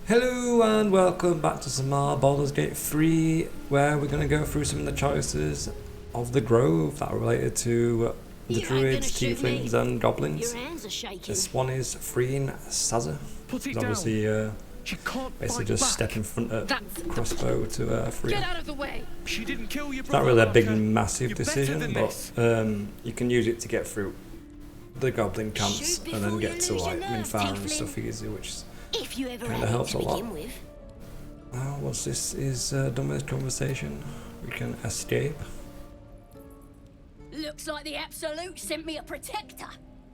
Hello and welcome back to some more Baldur's Gate 3, where we're going to go through some of the choices of the Grove that are related to the druids, tieflings and goblins. This one is freeing Sazza. He's obviously basically just step in front of crossbow to free her. It's not really a big massive decision, but you can use it to get through the goblin camps and then get to like Minfar and stuff easy, which kind of helps a lot. Well, once this is done with this conversation, we can escape. Looks like the Absolute sent me a protector.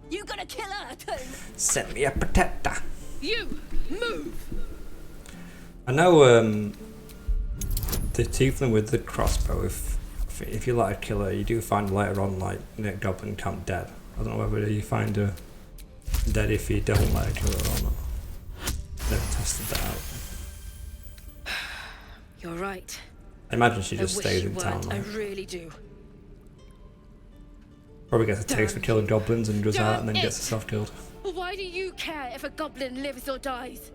You gonna kill her too? Send me a protector. You move. I know the tiefling with the crossbow. If you let her kill her, you do find later on like in a goblin camp dead. I don't know whether you find her dead if you don't let her kill her or not. Never tested that out. You're right. I imagine she just stays in town. I really do. Probably gets a taste for killing goblins and goes out and then gets herself killed. Why do you care if a goblin lives or dies?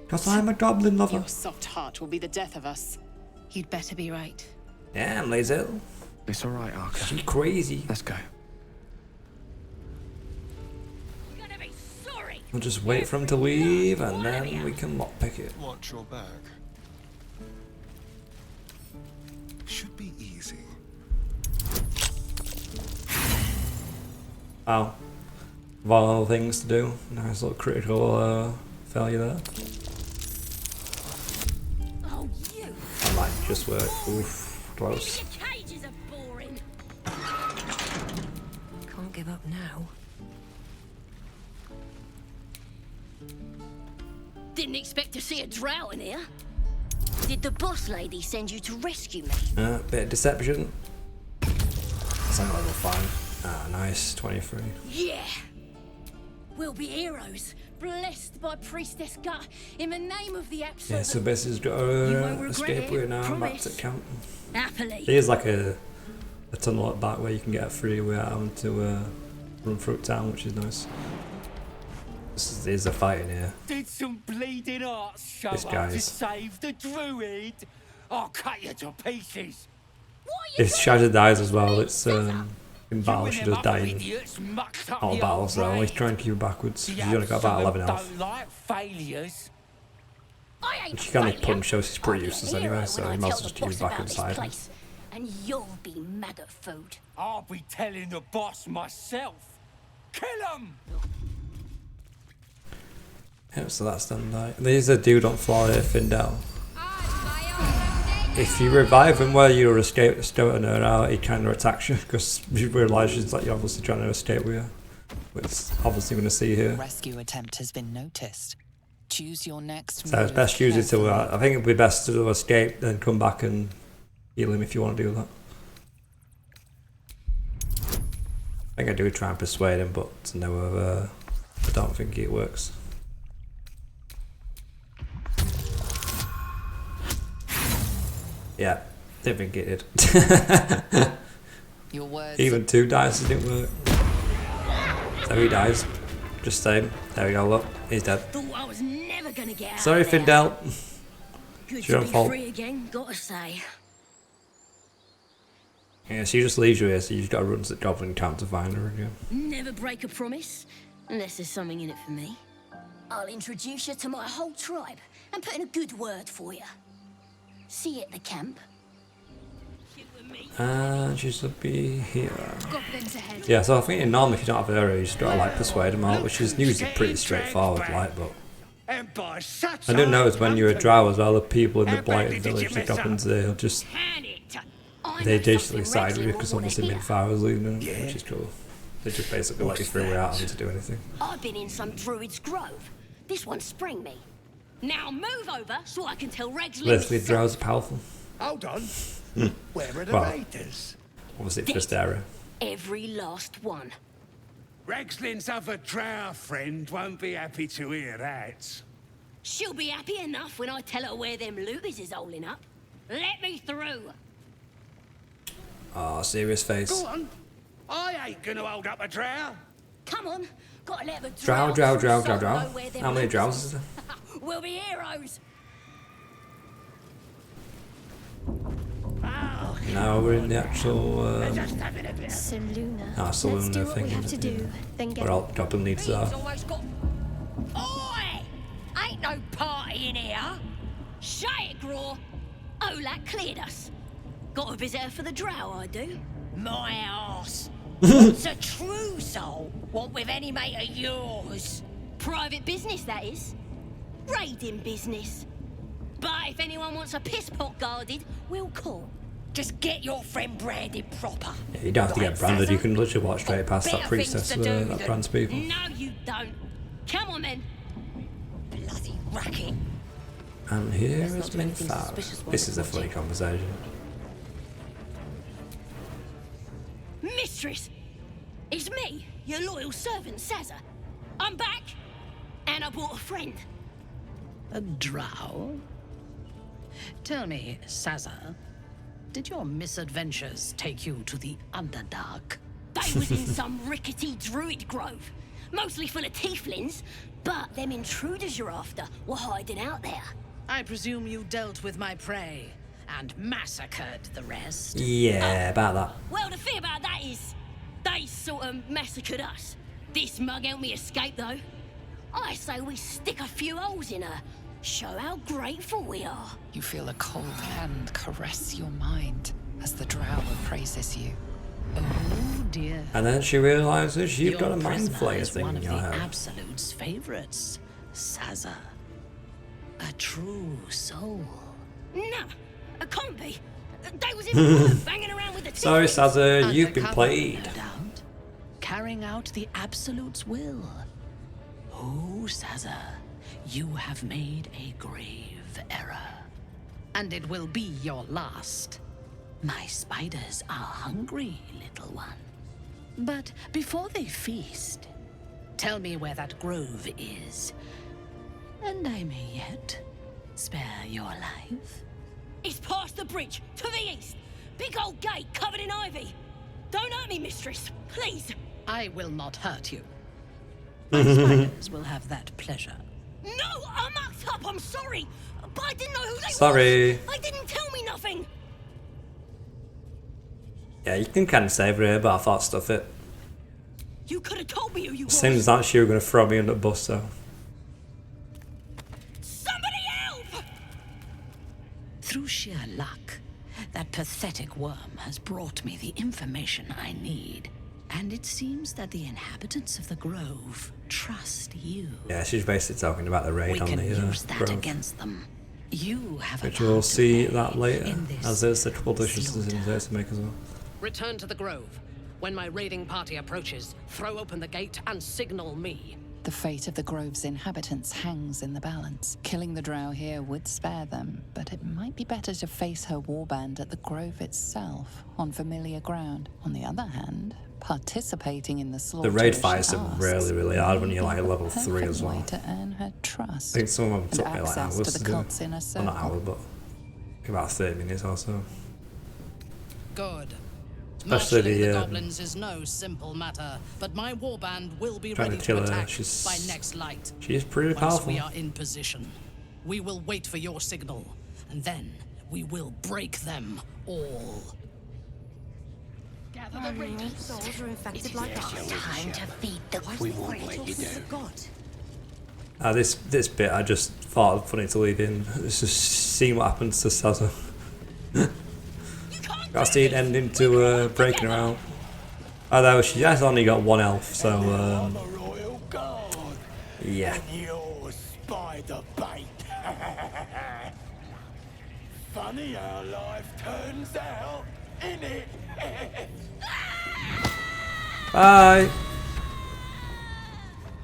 Because I'm a goblin lover. Your soft heart will be the death of us. You'd better be right. Yeah, Lazel. It's alright, Arca. She crazy. Let's go. You're gonna be sorry. We'll just wait for him to leave and then we can lockpick it. Watch your back. Should be easy. Wow. Of all things to do. Nice little critical failure there. Oh, you. That might just work. Oof. Close. Cages are boring. Can't give up now. Didn't expect to see a drow in here. Did the boss lady send you to rescue me? Bit of deception. That's on level 5. Ah, nice. 23. Yeah. We'll be heroes, blessed by Priestess Gut, in the name of the Absolute. Yeah, so Bess has got to escape with now back to camp. Happily. There's like a tunnel at back where you can get free without having to run through town, which is nice. There's a fight in here. Did some bleeding arts show This up guy's- to save the druid? I'll cut you to pieces. If Shazza dies as well, it's in battle You she and does them die other in idiots mucked up all the battles old though. Always brain. try and keep her backwards. The She's only got about 11 Absolute health. don't like failures. I ain't She can only failure. punch, so she's pretty I'll be a useless hero anyway, so when I you might as tell well just the keep her boss back about this inside. place, and you'll be maggot food. I'll be telling the boss myself. Kill him! Yeah, so that's done right. There's a dude on floor here, Findel. If you revive him while you're escaping her out, he kind of attacks you because you realise she's like you're obviously trying to escape with you. Which obviously going to see here. Rescue attempt has been noticed. Choose your next So it's best use it to. I think it'd be best to escape, then come back and heal him if you want to do that. I think I do try and persuade him, but no, I don't think it works. Yeah, didn't think it did. Your words. Even 2 dice didn't work. So he dies. Just same. There we go, look. He's dead. Thought I was never gonna get out Sorry, of there. Findel. Good It's your to be fault. free again, gotta say. Yeah, she just leaves you here, so you just gotta run to the goblin camp to find her again. Never break a promise, unless there's something in it for me. I'll introduce you to my whole tribe and put in a good word for you. See you at the camp. And she's gonna be here. Goblins ahead. Yeah, so I think normally if you don't have her, you just gotta like persuade them out, which is usually pretty straightforward, like, but I do notice when you're a drow as well, the people in the blighted village, the goblins, they'll just they digitally side with you because obviously Minfar was leaving them, which is cool. They just basically let you through without having to do anything. I've been in some druid's grove. This one sprang me. Now move over so I can tell Rex. Leslie drows are powerful. Hold on. Where are the Well. raiders? Obviously, first area. Every last one. Rexlin's other drow friend won't be happy to hear that. She'll be happy enough when I tell her where them looters is holding up. Let me through. Oh, serious face. Go on. I ain't gonna hold up a drow. Come on, Gotta let the Drow. know where How many their drows is there? We'll be heroes. Now we're in the actual Saluna. Saluna Let's do what thing. we have to do, then get. Where all goblin needs He's are. almost got. Oi! Ain't no party in here. Shut it, Graw. Olak cleared us. Got a visitor for the drow, I do. My arse. What's a true soul want with any mate of yours? Private business, that is. Raiding business. But if anyone wants a piss pot guarded, we'll call. Just get your friend branded proper. Yeah, you don't have to get branded, you can literally walk straight past that priestess that brands people. No, you don't. Come on, then. Bloody racket. And here is Minthar. This is a funny conversation. Mistress! It's me, your loyal servant, Sazza. I'm back, and I brought a friend. A drow? Tell me, Sazza, did your misadventures take you to the Underdark? They was in some rickety druid grove, mostly full of tieflings, but them intruders you're after were hiding out there. I presume you dealt with my prey and massacred the rest? Yeah, about that. Well, the thing about that is, they sort of massacred us. This mug helped me escape, though. I say we stick a few holes in her, show how grateful we are. You feel a cold hand caress your mind as the drow praises you. Oh dear. And then she realises you've Your got a mind prisoner flayer is thing one in of your the head. Absolute's favorites, Sazza. A true soul. Nah, a combi. They was in the grove, banging around with the Sorry, tieflings. Sazza, you've been Undercover, played. no doubt. Carrying out the Absolute's will. Oh, Sazza, you have made a grave error. And it will be your last. My spiders are hungry, little one. But before they feast, tell me where that grove is. And I may yet spare your life. It's past the bridge, to the east. Big old gate covered in ivy. Don't hurt me, mistress, please. I will not hurt you. My spiders will have that pleasure. No, I mucked up, I'm sorry. But I didn't know who they Sorry. was. They didn't tell me nothing. Yeah, you can kind of save her here, but I thought stuff it. You could have told me who you Seems was. like you were going to throw me under the bus, so. Somebody help! Through sheer luck, that pathetic worm has brought me the information I need. And it seems that the inhabitants of the Grove trust you. Yeah, she's basically talking about the raid We on can the use that grove. against them. You have a Which part we'll to see play that later, in this as there's the couple dishes slaughter. in there to make as well. Return to the Grove. When my raiding party approaches, throw open the gate and signal me. The fate of the Grove's inhabitants hangs in the balance. Killing the drow here would spare them, but it might be better to face her warband at the Grove itself, on familiar ground. On the other hand, participating in the slaughter The raid she fights are asks really, really hard when you're like level is the 3 as perfect well. way to earn her trust. I think some of them and took me like access hours to to the do. cult's inner Well, not circle. hours, but about 30 minutes or so. Good. Especially Marshalling the, goblins is no simple matter, but my warband will be trying ready to to kill her, attack she's- by next light. She is pretty Once powerful. we are in position, we will wait for your signal, and then we will break them all. Gather the raiders. Souls are infected like us. Time to feed the We won't let you down. This bit I just thought it funny to leave in. It's just seeing what happens to Sazza. Gotta see it ending to breaking her out. Although she has only got 1 elf, so I'm a royal guard. yeah. And you're spider bait. Funny how life turns out, innit? Bye!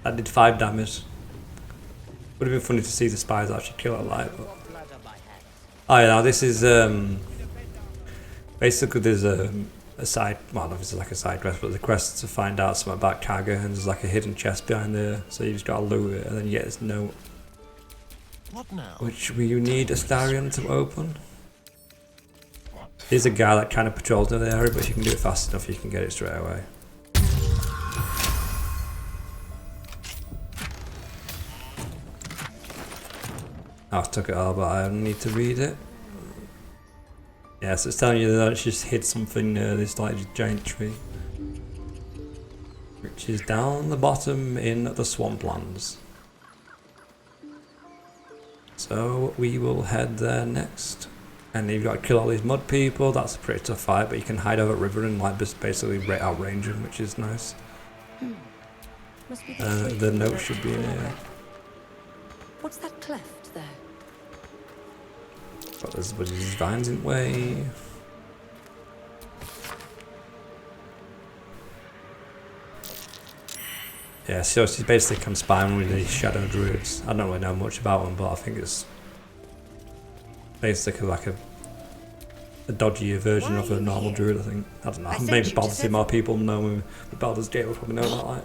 That did 5 damage. Would have been funny to see the spies actually kill her alive, but... Oh yeah, now this is basically there's a side, well not if it's like a side quest, but the quest to find out something about Kaga, and there's like a hidden chest behind there, so you just gotta loot it and then you get this note. What now? Which you need Astarion to open. There's a guy that kind of patrols in the area, but if you can do it fast enough you can get it straight away. I took it all, but I need to read it. Yeah, so it's telling you that she just hid something near this like giant tree, which is down the bottom in the swamplands. So we will head there next. And you've got to kill all these mud people. That's a pretty tough fight, but you can hide over the river and like just basically outrange them, which is nice. Must be The note should be in here. What's that cleft there? But there's these vines in the way. Yeah, so she basically conspiring with these shadow druids. I don't really know much about them, but I think it's basically like a dodgier version of a normal druid, I think. I don't know. Maybe Baldur, more people know with Baldur's Gate will probably know about that.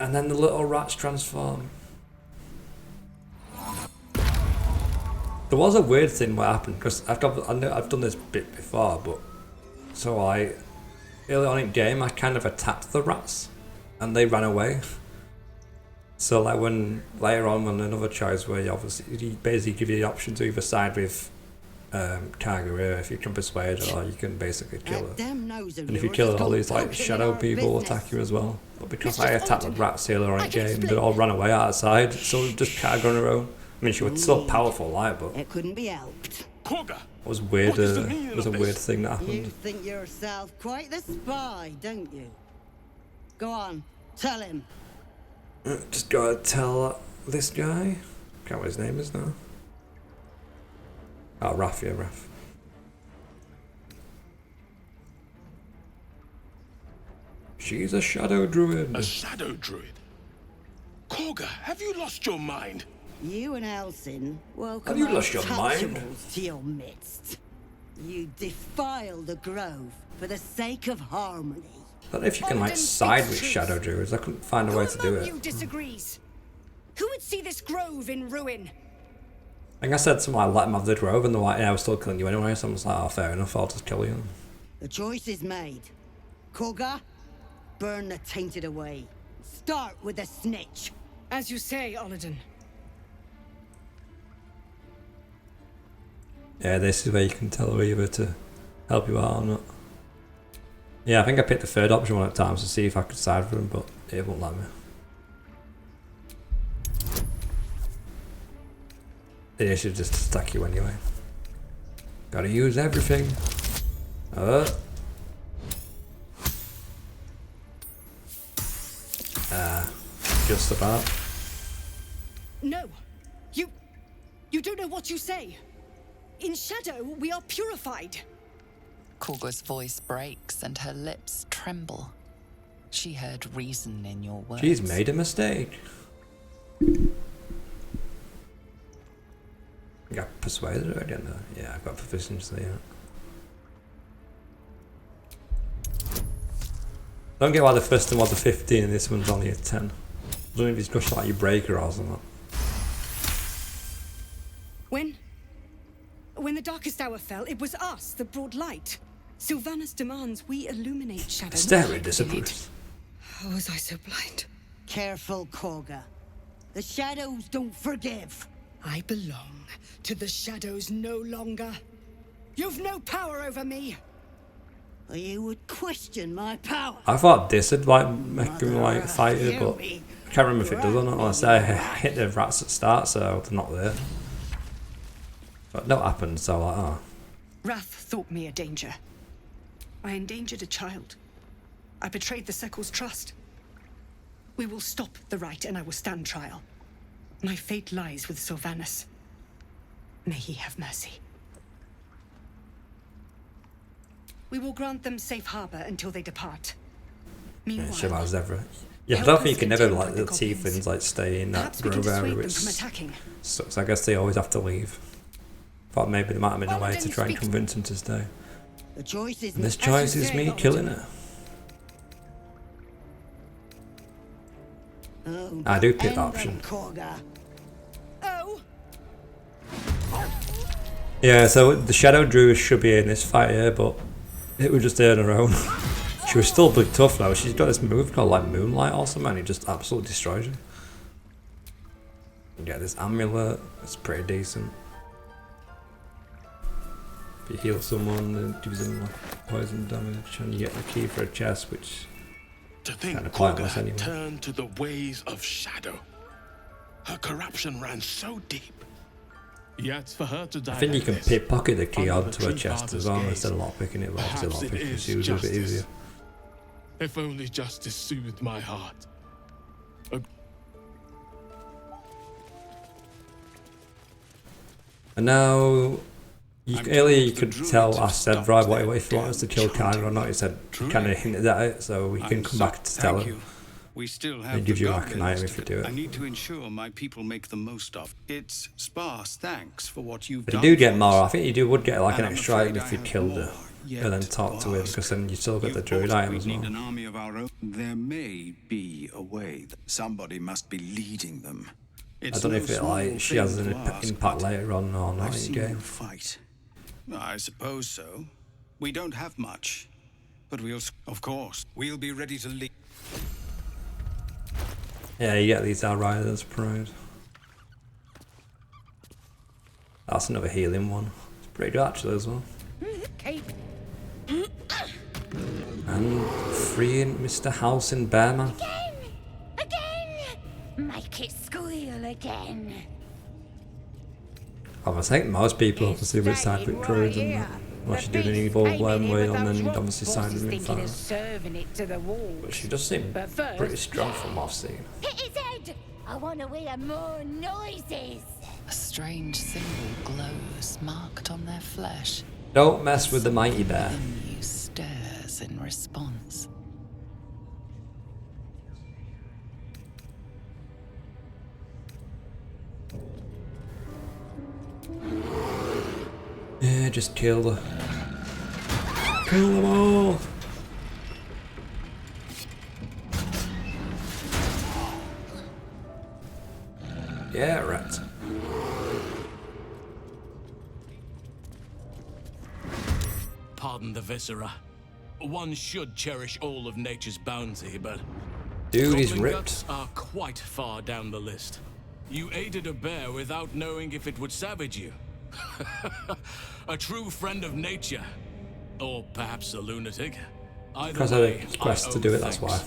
And then the little rats transform. There was a weird thing what happened, because I've done this bit before, but so early on in game I kind of attacked the rats and they ran away. So like when later on when another choice where you basically give you the option to either side with Kagura if you can persuade her, or you can basically kill her. And if you kill her, all these like shadow people will attack you as well. But because I attacked the rats earlier on in game, they all ran away outside, so just Kagura on her own. I mean, she was still powerful, like, but it couldn't be helped. Koga, it was weird. It was a weird thing that happened. You think yourself quite the spy, don't you? Go on, tell him. Just gotta tell this guy. Can't remember what his name is now. Oh, Raph, yeah, Raph. She's a shadow druid. a shadow druid? Koga, have you lost your mind? You and Elsin welcome Have you lost your mind? untouchables to your midst. You defile the grove for the sake of harmony. I don't know if you can like side with shadow druids. I couldn't find a way to do it. Who disagrees? Who would see this grove in ruin? I think I said something like, let them have the grove, and they're like, yeah, I was still killing you anyway. So I was like, oh, fair enough, I'll just kill you. The choice is made. Koga, burn the tainted away. Start with the snitch. As you say, Olladin. Yeah, this is where you can tell her either to help you out or not. Yeah, I think I picked the third option one at times to see if I could side with him, but it won't let me. They should just attack you anyway. Gotta use everything. Just about. No, you don't know what you say. In shadow, we are purified. Korgo's voice breaks and her lips tremble. She heard reason in your words. She's made a mistake. I got persuaded her again though. Yeah, I've got proficiency there. Don't get why the first one was a 15 and this one's only a 10. I don't know if it's just like your breaker or something. When the darkest hour fell, it was us that brought light. Sylvanas demands we illuminate shadow. Stary disapproves. How was I so blind? Careful, Koga. The shadows don't forgive. I belong to the shadows no longer. You've no power over me. You would question my power. I thought this would like make him like fight her, but I can't remember if it does or not. Unless I hit the rats at start, so they're not there. But no happened, so like, oh. Wrath thought me a danger. I endangered a child. I betrayed the Sekul's trust. We will stop the rite and I will stand trial. My fate lies with Sylvanas. May he have mercy. We will grant them safe harbor until they depart. Meanwhile, Yeah, she allows ever. Yeah, I don't think you can never like the tieflings like stay in that grove area. So I guess they always have to leave. Thought maybe there might have been a way to try and convince them to stay. The choice is And this choice is me killing her. I do pick the option. Oh. Yeah, so the Shadow Druid should be in this fight here, but it was just there on her own. She was still pretty tough though. She's got this move called like Moonlight or something, and it just absolutely destroys her. Get this amulet, it's pretty decent. If you heal someone, it gives them like poison damage, and you get the key for a chest, which To think Kinda Korga pointless had anyway. turned to the ways of shadow. Her corruption ran so deep. Yet for her to die I think you like can this, pickpocket the key under onto the a Tree chest Father's as well, gaze, instead of lockpicking it, but obviously perhaps it lockpicking is is usually a bit justice. easier. If only justice soothed my heart. And now, earlier you could the tell druids I have said stopped right their if you want us to kill Kyler or not. He said kind of hinted at it, so we can come back to tell him. We still have And gives the you like an goblins item if you do I it. need to ensure my people make the most of it's sparse thanks for what you've But you done. do get for more. us. I think you would get like an And I'm extra afraid item if I you have killed her more yet and then talk to him, ask. because then you still get the You've druid bought item we as need well. an army of our own. There may be a way. Somebody must be leading them. I don't know if it like she has an impact later on or not I've in the seen game. you fight. I suppose so. We don't have much, but of course, we'll be ready to lead. Yeah, you get these Outriders Pride. That's another healing one. It's pretty good actually as well. And freeing Mr. House and Bearman. Make it squeal again. I think most people obviously with Cypric Druids and unless you do an evil blame way and then obviously sign them in fire. Serving it to the wall. But she does seem But first- pretty strong from what I've seen. Hit his head! I want to hear more noises. A strange symbol glows, marked on their flesh. Don't mess with the mighty bear. Within you stirs in response. Yeah, just kill her. Kill them all! Yeah, right. Pardon the viscera. One should cherish all of nature's bounty, but Dude, he's goblin ripped. guts are quite far down the list. You aided a bear without knowing if it would savage you. A true friend of nature. Or perhaps a lunatic. Either Because I had way, a quest I to owe do it, that's thanks.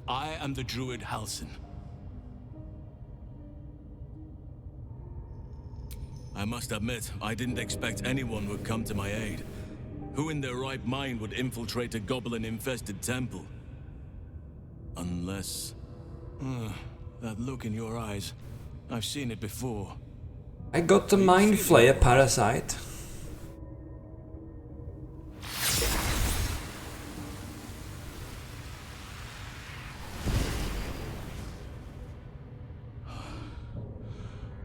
why. I am the druid Halsin. I must admit, I didn't expect anyone would come to my aid. Who in their right mind would infiltrate a goblin-infested temple? Unless... that look in your eyes. I've seen it before. I got the Mind Flayer Parasite.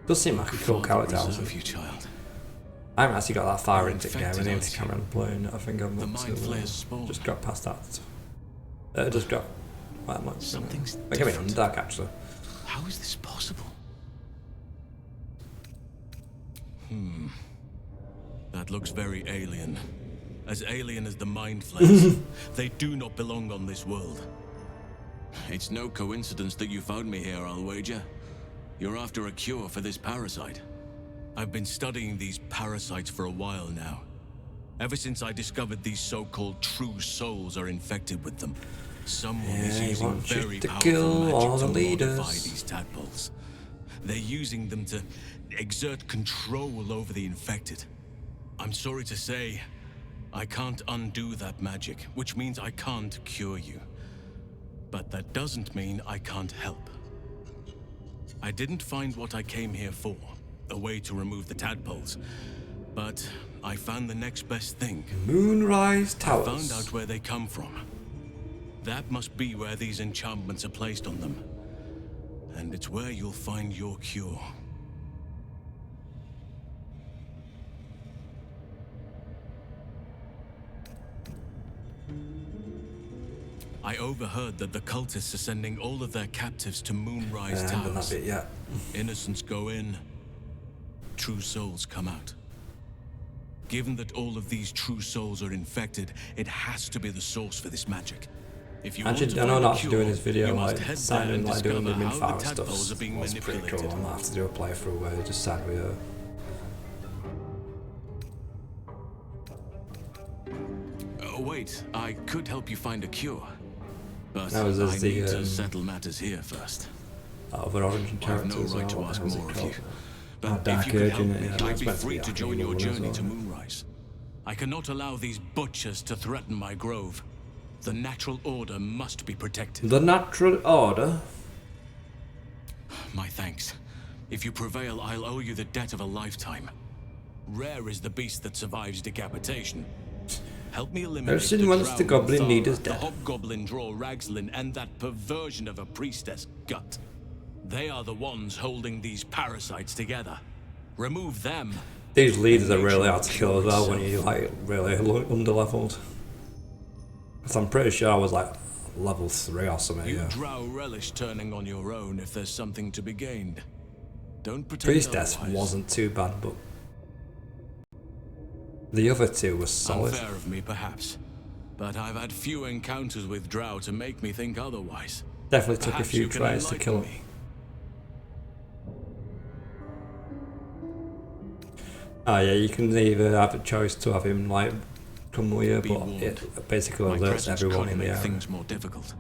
Does seem like a cool character. Preserve you, child. I haven't actually got that far into the game. I Infected, need aren't to you? carry on playing it. I think I'm The up Mind to, Flayer's spawn. just got past that. Just got quite much. Something's I mean, different. dark actually. How is this possible? That looks very alien. As alien as the Mind Flayers. They do not belong on this world. It's no coincidence that you found me here, I'll wager. You're after a cure for this parasite. I've been studying these parasites for a while now. Ever since I discovered these so-called true souls are infected with them. Someone is Yeah, he using wants you very to powerful kill magic all to the leaders. modify these tadpoles. They're using them to exert control over the infected. I'm sorry to say, I can't undo that magic, which means I can't cure you. But that doesn't mean I can't help. I didn't find what I came here for, a way to remove the tadpoles. But I found the next best thing. Moonrise I Towers. found out where they come from. That must be where these enchantments are placed on them. And it's where you'll find your cure. I overheard that the cultists are sending all of their captives to Moonrise I haven't done that Towers. bit yet. Innocents go in, true souls come out. Given that all of these true souls are infected, it has to be the source for this magic. If you Actually, want to I know find I'm a actually cure, doing this video, you like, must head there sounding and like doing the discover how the Minfire stuff. tadpoles are being That's pretty manipulated. cool. I might have to do a playthrough where you just sat with her. Wait, I could help you find a cure. But That was I as need the, to settle matters here first. Other orange I have characters. no right to what the ask hell's it more of called? you. Oh, But Dark if you could Urge, help innit? me, Yeah, I'd that's be meant to free be to like join evil your one as journey well, to yeah. Moonrise. I cannot allow these butchers to threaten my grove. The natural order must be protected. The natural order? My thanks. If you prevail, I'll owe you the debt of a lifetime. Rare is the beast that survives decapitation. Help me eliminate Person wants the Drow goblin Thara, leader's the dead. hobgoblin draw Ragslin, and that perversion of a priestess Gut. They are the ones holding these parasites together. Remove them. These leaders are really hard to kill as well when you're like really under-leveled. Because I'm pretty sure I was like level 3 or something. You Yeah. Drow relish turning on your own if there's something to be gained. Don't pretend Priestess otherwise. wasn't too bad, but the other two were solid. Unfair of me, perhaps. But I've had few encounters with Drow to make me think otherwise. Definitely took a Perhaps few you can tries to kill him. enlighten me. Oh yeah, you can either have a choice to have him like come with you, Be but warned. it basically My alerts presence everyone could in the make area. things more difficult.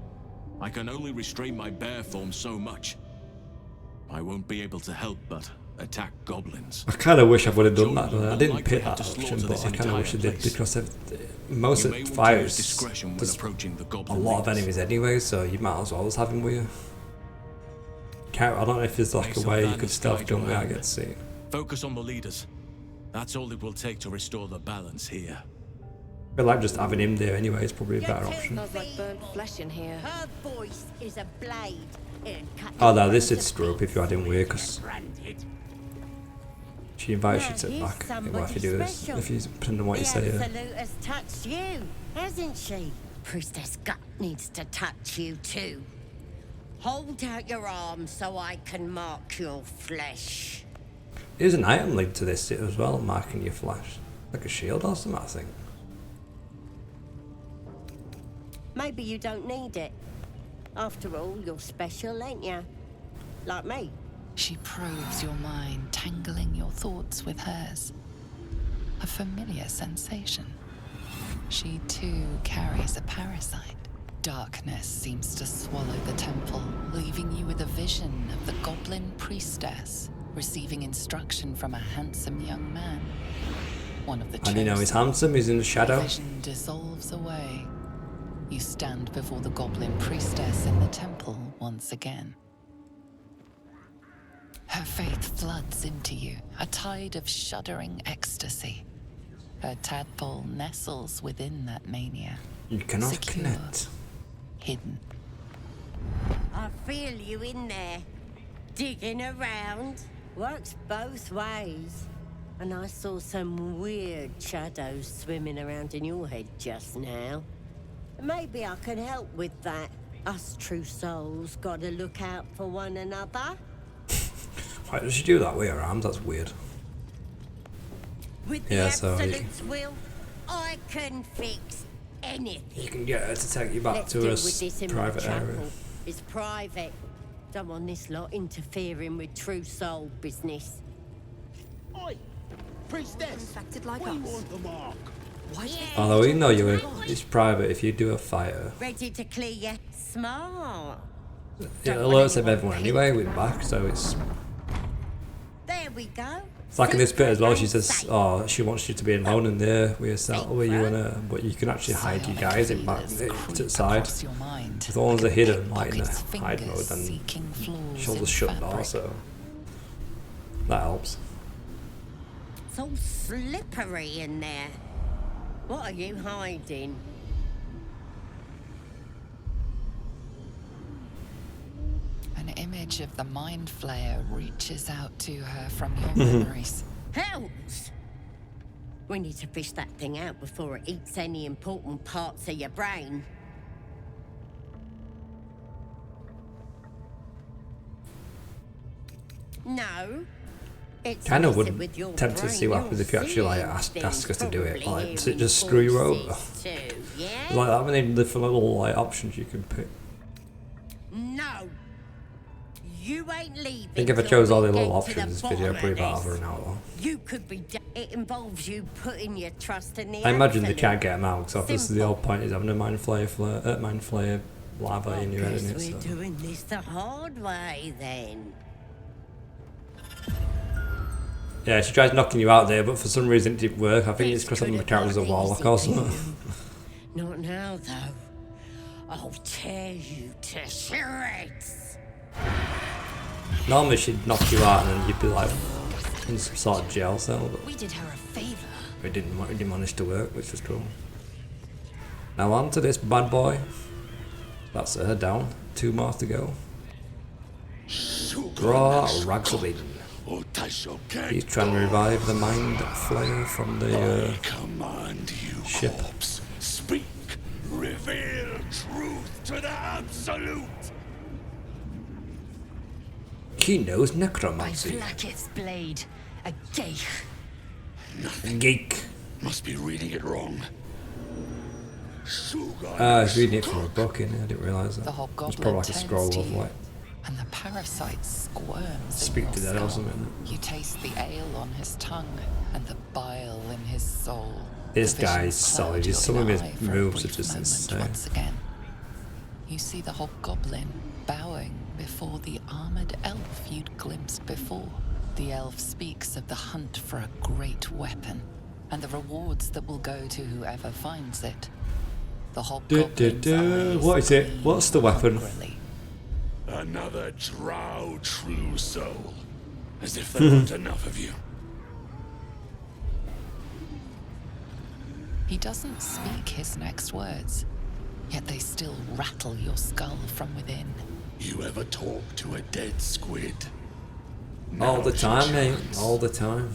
I can only restrain my bear form so much. I won't be able to help but attack goblins. I kind of wish I would have done Jordan that. will I didn't likely pick have that to option, slaughter but this I kind of wish I entire did place. because most You of may the want to use fires discretion when there's approaching the a goblin lot of leaders. enemies anyway, so you might as well just have him with you. I don't know if there's like a Place way of you could Vanis stealth guide jump your without hand. getting seen. Focus on the leaders. That's all it will take to restore the balance here. But like just having him there anyway is probably a better option. Smells like burnt flesh in here. Her voice is a blade. It'd cut Oh no, you this to is Stroop if you had him with, because Branded. she invites Now you to here's back. Well, if somebody you do this, special. if you depending on what you The say. Absolute has touched you, hasn't she? Priestess Gut needs to touch you too. Hold out your arm so I can mark your flesh. There's an item linked to this as well, marking your flash. Like a shield or something, I think. Maybe you don't need it. After all, you're special, ain't you? Like me. She probes your mind, tangling your thoughts with hers. A familiar sensation. She too carries a parasite. Darkness seems to swallow the temple, leaving you with a vision of the goblin priestess receiving instruction from a handsome young man. One of the And you know he's chosen. handsome, he's in the shadow. The vision dissolves away. You stand before the goblin priestess in the temple once again. Her faith floods into you, a tide of shuddering ecstasy. Her tadpole nestles within that mania. You cannot secure, connect. hidden. I feel you in there. Digging around. Works both ways. And I saw some weird shadows swimming around in your head just now. Maybe I can help with that. Us true souls gotta look out for one another. Why does she do that with her arms? That's weird. With the Yeah, so you- Absolute's will, I can fix anything. You can get her to take you back Let's to deal her with this in private my chapel. area. It's private. Don't want this lot interfering with true soul business. Oi! Priestess! Infected like we us. want the mark. Why do they Although even though it's private, if you do a fighter, Ready to clear you? Smart. it Don't alerts want anyone everyone anyway with back, so it's There we go. like in this bit as well. She Secret says, and "Oh, she wants you to be alone in there with yourself, with you and her, but you can actually hide your guys in back to the side. Across your mind. If the ones are hidden, like in a Pockets, hide mode, fingers then seeking flaws she'll in just shut the door, fabric. so that helps. It's all slippery in there. What are you hiding? An image of the Mind Flayer reaches out to her from your memories. Hells! We need to fish that thing out before it eats any important parts of your brain. No. It's Kind of messing would with your tempt to see what brain. happens if you actually like You'll ask see us to do it. things Like, does it probably just screw you over? forces too, yeah? Like that many different little like options you can pick. No. You ain't leaving. I think if I till chose all we the little get to options, the this video would bottom probably of about over this. an hour. You could be. It involves you putting your trust in the. I imagine they absolute. can't get them out because obviously the Simple. whole point is having a mind flayer lava in your head, Guess innit? we're So. doing this the hard way then. Yeah, she tries knocking you out there, but for some reason it didn't work. I think it's because some of the characters are warlock or something. Not now though. I'll tear you to shreds. Normally she'd knock you out and then you'd be like in some sort of jail cell, but We did her a favour. it didn't manage to work, which was cool. Now on to this bad boy. That's her down. 2 more to go. Draw Ragzlin. He's trying to revive the mind flayer from the ship. Speak, reveal truth to the absolute. He knows By necromancy. Blacket's blade, a geich. Geek. Must be reading it wrong. I was reading it from a book, innit? I didn't realise that. The It's hobgoblin probably like a turns scroll to of you, like and the parasite squirms. speak in to your that or skull. something. You taste the ale on his tongue and the bile in his soul. This The guy's visions solid. cloud Some your of his eye for a moves are brief just moment insane. Once again, you see the hobgoblin bowing before the armored elf you'd glimpsed before. The elf speaks of the hunt for a great weapon and the rewards that will go to whoever finds it. The hobgoblin's eyes What is it? gleam What's the weapon? hungrily. Another drow true soul. As if there weren't enough of you. He doesn't speak his next words, yet they still rattle your skull from within. You ever talk to a dead squid? All the Now's your time, mate. chance. All the time.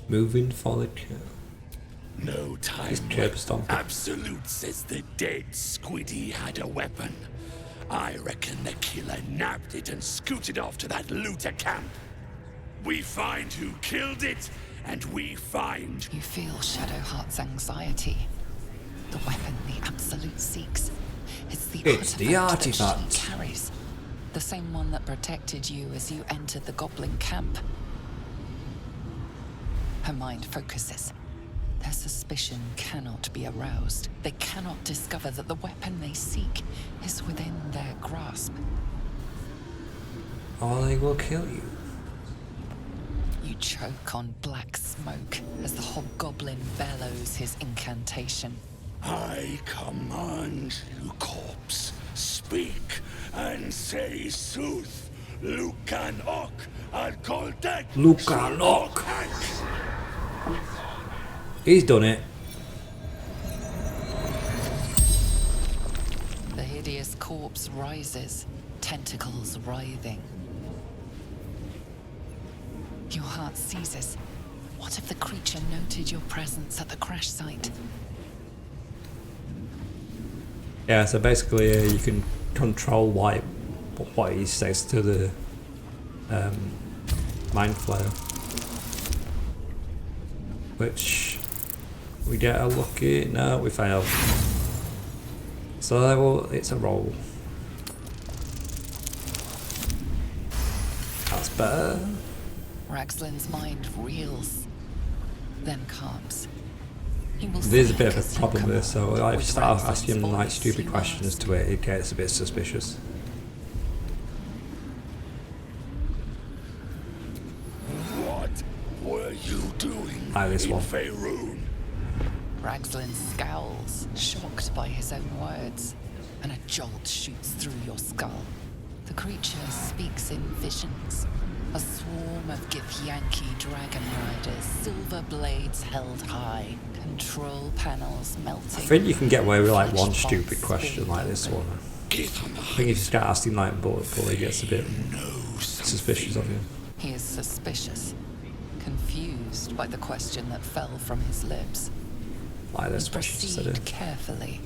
Moving follicle. No time. He's curb stomping. Absolute says the dead squiddy had a weapon. I reckon the killer nabbed it and scooted off to that looter camp. We find who killed it, and we find. You feel Shadowheart's anxiety. The weapon the Absolute seeks. It's the artifact that she carries. The same one that protected you as you entered the goblin camp. Her mind focuses. Their suspicion cannot be aroused. They cannot discover that the weapon they seek is within their grasp. Or they will kill you. You choke on black smoke as the hobgoblin bellows his incantation. I command you, corpse, speak and say sooth. Lucan ok, al koldek. Lucan ok. He's done it. The hideous corpse rises, tentacles writhing. Your heart seizes. What if the creature noted your presence at the crash site? Yeah, so basically you can control what he says to the mind flayer. Which we get a lucky. No, we fail. So it's a roll. That's better. Ragzlin's mind reels, then calms. He will There's a say bit of his a problem with this, so like, if you start Ragzlin's asking like voice, stupid he questions laughs. to it, it gets a bit suspicious. What were you doing Like this in one. Faerun? Ragzlin scowls, shocked by his own words, and a jolt shoots through your skull. The creature speaks in visions. A swarm of Githyanki dragon riders, silver blades held high, control panels melting. I think you can get away with like one Flesh stupid bolts question spilling like this open. one. I think if you start asking like bullet pull, he gets a bit suspicious of you. He is suspicious, confused by the question that fell from his lips. Like this one, she said Proceed it. carefully.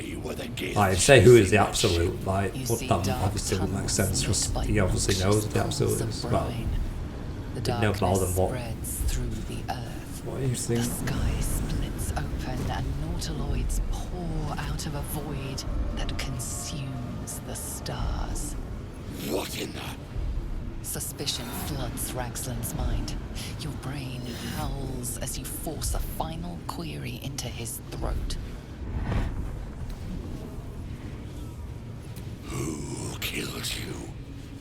I were the gift. Like, say who is the absolute, like, You well, see that dark obviously would make tunnels sense, lit because by he obviously knows the pulses absolute of is. Well, brine. The didn't know Baldur darkness what. spreads through the earth. What do you think? The sky splits open and nautiloids pour out of a void that consumes the stars. What in the... Suspicion floods Ragsland's mind. Your brain howls as you force a final query into his throat. Who killed you?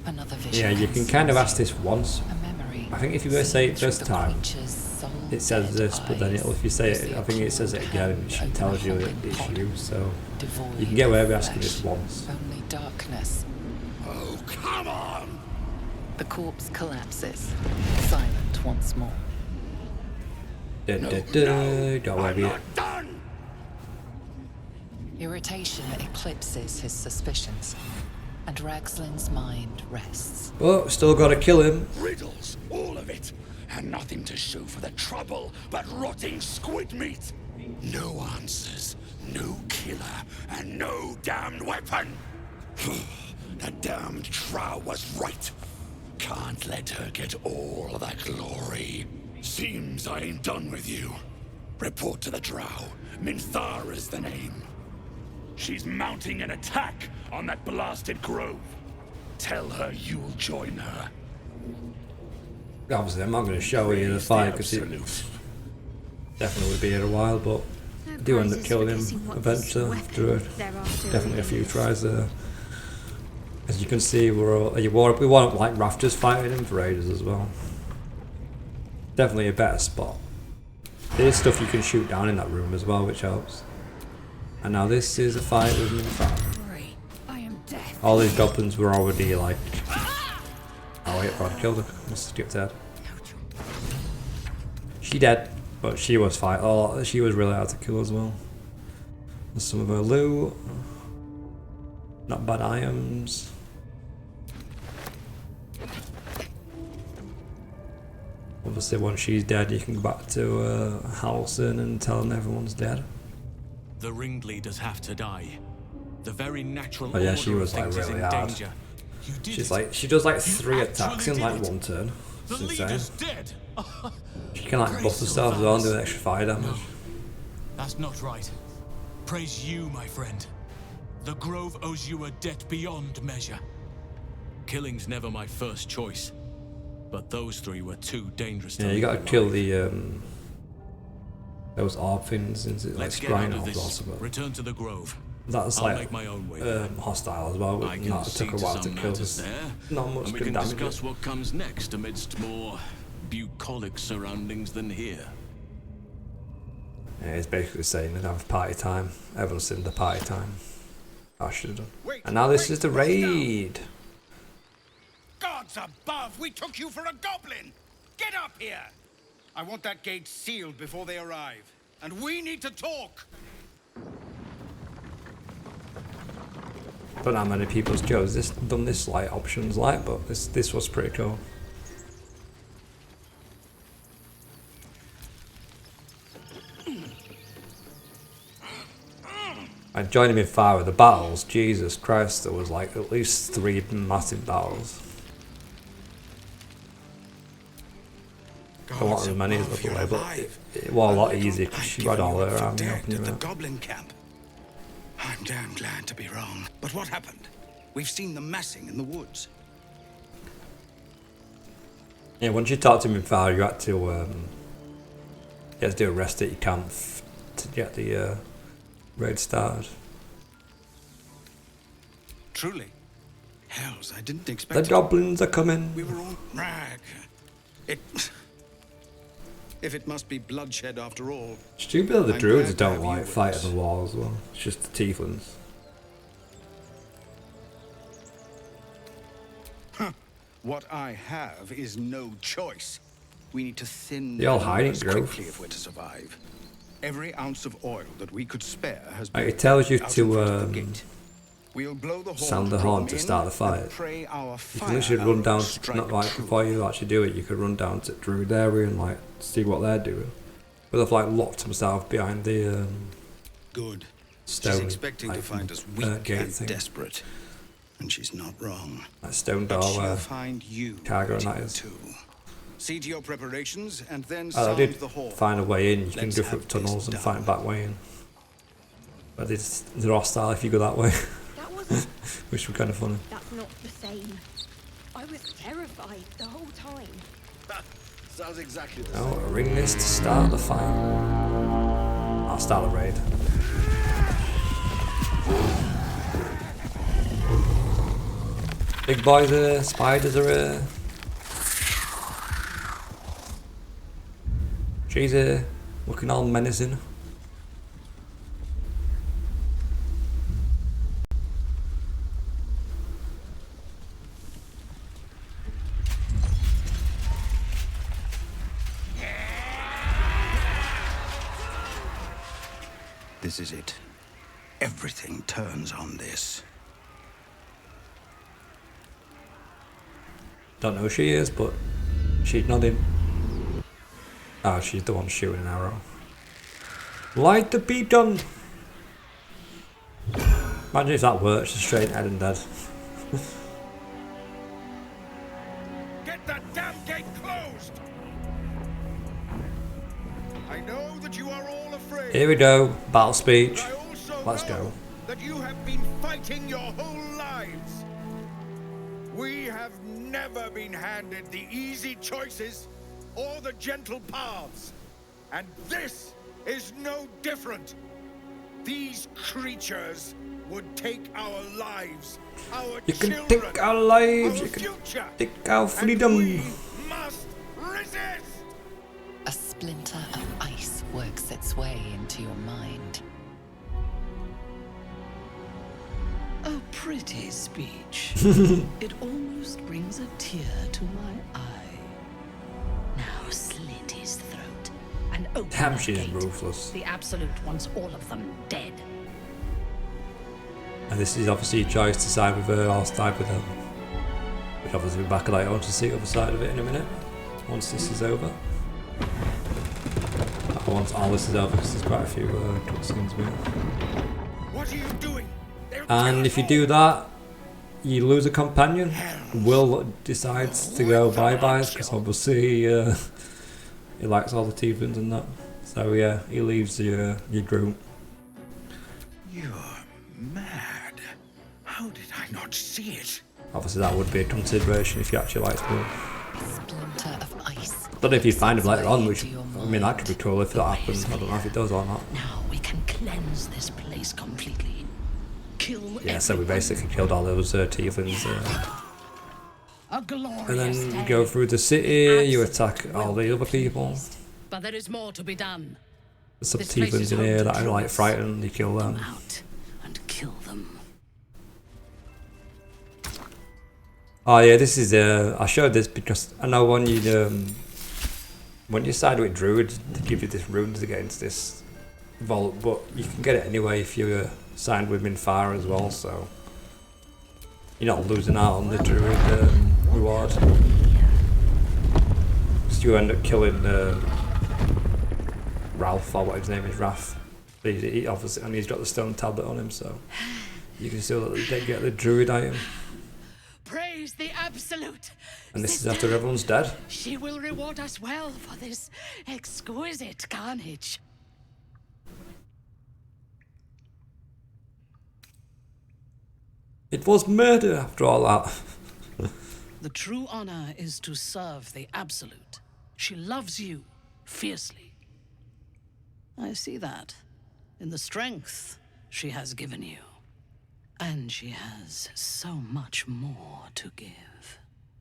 Another vision. Yeah, you can kind of ask this once. A memory. I think if you were to say it first time, It it says this, but then if you say it, I think it says it again, and it tells you it's you, so you can get away with asking this once. Only darkness. Oh, come on! The corpse collapses, silent once more. Don't worry I'm about it. not done! Irritation eclipses his suspicions, and Ragsland's mind rests. But still gotta kill him. Riddles, all of it, and nothing to show for the trouble but rotting squid meat. No answers, no killer, and no damned weapon. That damned Trow was right. Can't let her get all of that glory. Seems I ain't done with you. Report to the Drow. Minthar is the name. She's mounting an attack on that blasted grove. Tell her you'll join her. Obviously, I'm not going to show you the fight because it definitely would be in a while, but I do end up killing him eventually after definitely a few tries there. As you can see, we want like rafters fighting him for raiders as well. Definitely a better spot. There's stuff you can shoot down in that room as well, which helps. And now this is a fight with Minthar. All these goblins were already like... Oh wait, I killed her. Must have skipped ahead. She dead, but she was she was really hard to kill as well. There's some of her loot. Not bad items. Obviously, once she's dead, you can go back to Halson and tell them everyone's dead. The ringleaders have to die. The very natural Oh yeah, she order was of like things is really in hard. danger. You did She's it. like, she does like 3 You attacks in actually like did it. 1 turn. The It's leader's insane. dead. She can like buff Grace herself as your well and do vows. an extra fire damage. No, that's not right. Praise you, my friend. The Grove owes you a debt beyond measure. Killing's never my first choice, but those 3 were too dangerous to Yeah, you leave gotta alive. kill the those orb things, like Let's get out scrying of orbs or this. something. Return to the Grove. That's I'll like make my own way there. hostile as well, I but can not see took a to while to some kill. matters There's there, not much and we good can damage. discuss what comes next amidst more bucolic surroundings than here. Yeah, it's basically saying that have party time. Everyone's in the party time. I should have done. And now this is the raid. Gods above, we took you for a goblin! Get up here! I want that gate sealed before they arrive. And we need to talk! Don't know how many people's chose this, done this like options like, but this was pretty cool. And joining me fire with the battles, Jesus Christ, there was like at least 3 massive battles. Don't want as many as looking away, but it was a lot easier because she had all her army helping at you the out. goblin camp. I'm damn glad to be wrong. But what happened? We've seen them massing in the woods. Yeah, once you talk to him in fire, you had to do a rest at your camp to get the raid started. Truly. Hells, I didn't expect The it. goblins are coming. We were all rag. If it must be bloodshed after all. Stupid that the I'm druids glad to don't have like you fight with at us. the wall as well. It's just the tieflings. What I have is no choice. We need to thin They all the hide in numbers grove. quickly if we're to survive. Every ounce of oil that we could spare has Like, been it tells you out in to front of the gate. We'll blow the horn, sound the draw horn them to in, start the fight. and pray our You can fire literally run down, arrows strike not like true. before you actually do it, you could run down to druid area and like see what they're doing. But they've like locked themselves behind the Good. stone. She's expecting to like, find us weak gate and thing. desperate, and she's not wrong. That stone door But she'll where find you cargo and that is. too. See to your preparations, and then I sound did the hall. find a way in. You can Let's go through have tunnels this and find done. a back way in. But they're hostile if you go that way, That wasn't. which was kind of funny. That's not the same. I was terrified the whole time. Sounds exactly the Oh, ring this to start the fight. I'll start the raid. Big boys are spiders are She's looking all menacing. This is it. Everything turns on this. Don't know who she is, but she's nodding. Oh, she's the one shooting an arrow. Light the beacon! Imagine if that worked, she's straight head and dead. Get that damn gate closed! I know that you are all afraid. Here we go, battle speech. I also Let's know go. that you have been fighting your whole lives. We have never been handed the easy choices or the gentle paths. And this is no different. These creatures would take our lives, our You can children, take our lives, our you can future, take our and freedom. we must resist. A splinter of ice works its way into your mind. A pretty speech. It almost brings a tear to my eye. Now slit his throat and open Damn, that she's gate. ruthless. The Absolute wants all of them dead. And this is obviously a choice to side with her or side with him. Which obviously we're back later on to see the other side of it in a minute. Once this is over. Once all this is over, because there's quite a few cutscenes with it. What are you doing? And if you do that, you lose a companion. Will decides to go bye-bye, because obviously he likes all the tieflings and that. So yeah, he leaves your group. You're mad. How did I not see it? Obviously that would be a consideration if you actually like to. Splinter of ice. Don't know if you find him later on, which I mean that could be cool if that happens. I don't know if it does or not. Now we can cleanse this place completely. Kill Yeah, so we basically killed all those tieflings. a glorious And then you day. go through the city, you attack all the other people. But there is more to be done. There's some This place tieflings is in home here to that are like druids. frightened, you kill them. Out and kill them. Oh yeah, this is I showed this because I know when you side with druids, they give you this runes against this vault, but you can get it anyway if you're signed with Minfara as well, so you're not losing out on the druid reward. Because you end up killing Ralph, or what his name is, Raph. He obviously, and he's got the stone tablet on him, so you can still get the druid item. Praise the Absolute. And this is after everyone's dead. She will reward us well for this exquisite carnage. It was murder after all that. The true honor is to serve the Absolute. She loves you fiercely. I see that in the strength she has given you. And she has so much more to give.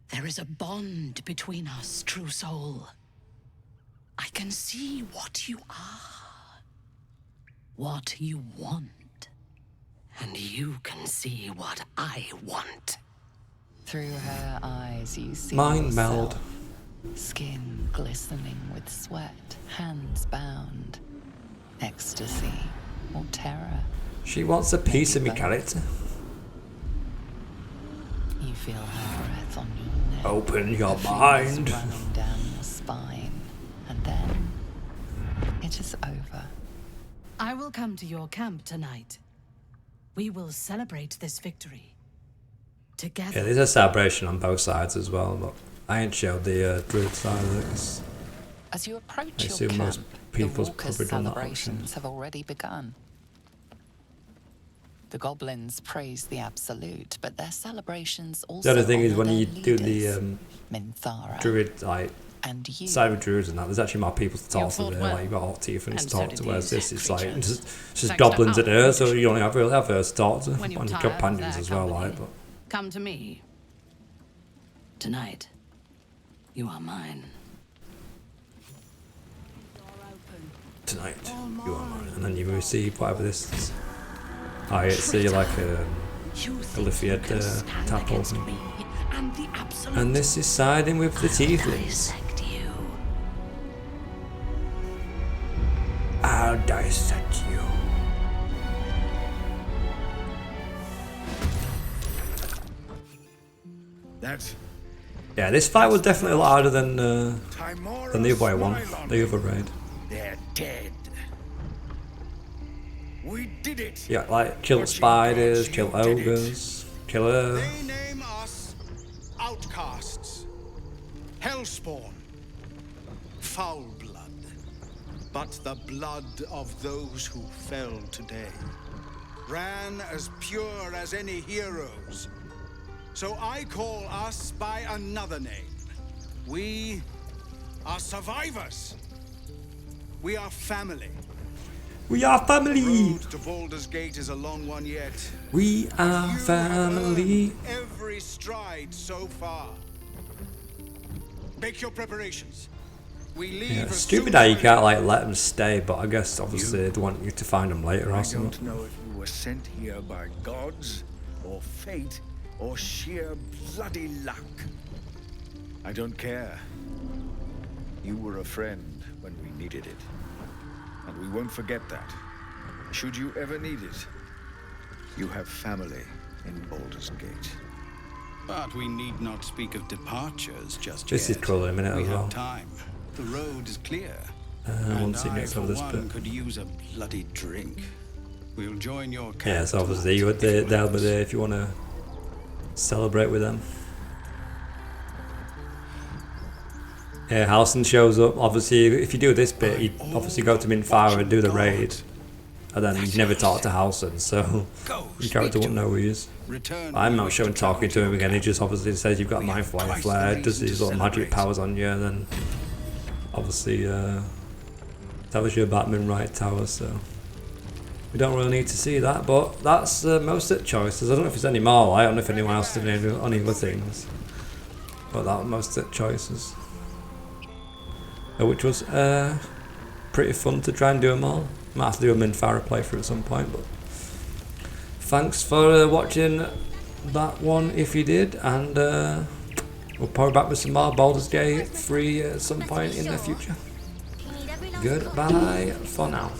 There is a bond between us, true soul. I can see what you are, what you want, and you can see what I want. Through her eyes you see Mind yourself. meld. Skin glistening with sweat, hands bound. Ecstasy or terror. She wants a piece of me character. You feel her breath on your neck. Open your her mind. fingers running down your spine. And then it is over. I will come to your camp tonight. We will celebrate this victory together. Yeah, there's a celebration on both sides as well, but I ain't showed the druid side of this. As you approach I your assume most camp, the people's walkers' probably done that celebrations have already begun. The goblins praise the Absolute, but their celebrations also The other thing is honour when you their do leaders, the Minthara druid like and you. side with druids and that, there's actually more people to talk to fought there. well, Like you've got all tieflings to and so talk did to, whereas these this is like creatures. just Thanks goblins to and our her, so leadership. you only really have her to talk to, When you're and tired of companions their as well. company, Like, but come to me. Tonight, you are mine. tonight you are mine, and then you receive whatever this is. I see like a Glyphiad tap open. And this is siding with the tieflings. I'll dissect you. That's Yeah, this fight was definitely a lot harder than the other one, the other raid. They're dead. We did it. Yeah, like kill spiders, kill ogres, kill her. They name us outcasts, hellspawn, foul blood, but the blood of those who fell today ran as pure as any heroes. So I call us by another name. We are survivors. We are family. We are family. The road to Baldur's Gate is a long one yet. We are family. Every stride so far. Make your preparations. We leave. Yeah, stupid how you can't like let them stay, but I guess obviously they want you to find them later or I something. don't know if you were sent here by gods, or fate, or sheer bloody luck. I don't care. You were a friend when we needed it. And we won't forget that. Should you ever need it, you have family in Baldur's Gate. But we need not speak of departures just This yet. is cool in a minute We as well. have time. The road is clear. Once he and I, gets for over this one, bit. could use a bloody drink. We'll join your camp. Yeah, so obviously you would they'll be there if you want to celebrate with them. Yeah, Halson shows up. Obviously, if you do this bit, you obviously go to Minthara and do the raid, and then you never talk to Halson, so your character won't know who he is. I'm not sure talking to him again. He just obviously says you've got Mind Flare, does these little magic powers on you, and then obviously tells you about Minright Tower. So we don't really need to see that, but that's most of the choices. I don't know if there's any more. I don't know if anyone else did any other things, but that was most of the choices. Which was pretty fun to try and do them all. Might have to do a Minthara playthrough at some point, but thanks for watching that one if you did, and we'll probably back with some more Baldur's Gate 3 at some point in the future. Goodbye for now.